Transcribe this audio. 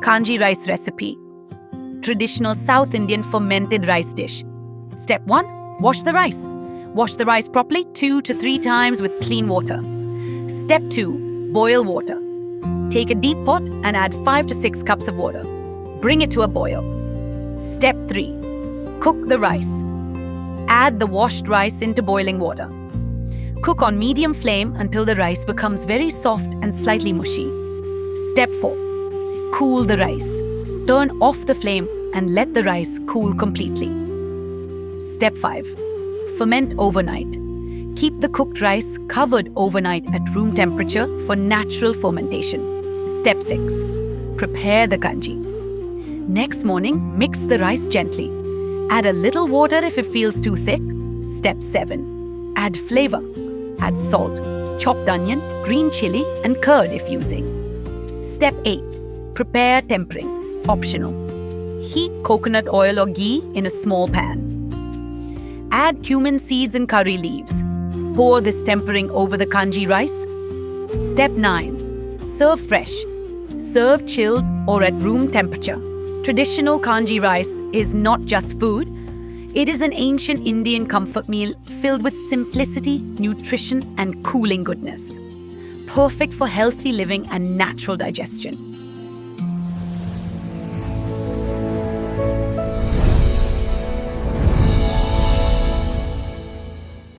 Kanji rice recipe. Traditional South Indian fermented rice dish. Step 1. Wash the rice. Wash the rice properly 2 to 3 times with clean water. Step 2. Boil water. Take a deep pot and add 5 to 6 cups of water. Bring it to a boil. Step 3. Cook the rice. Add the washed rice into boiling water. Cook on medium flame until the rice becomes very soft and slightly mushy. Step 4. Cool the rice. Turn off the flame and let the rice cool completely. Step 5. Ferment overnight. Keep the cooked rice covered overnight at room temperature for natural fermentation. Step 6. Prepare the kanji. Next morning, mix the rice gently. Add a little water if it feels too thick. Step 7. Add flavor. Add salt, chopped onion, green chili, and curd if using. Step 8. Prepare tempering. Optional. Heat coconut oil or ghee in a small pan. Add cumin seeds and curry leaves. Pour this tempering over the kanji rice. Step 9. Serve fresh. Serve chilled or at room temperature. Traditional kanji rice is not just food. It is an ancient Indian comfort meal filled with simplicity, nutrition, and cooling goodness. Perfect for healthy living and natural digestion.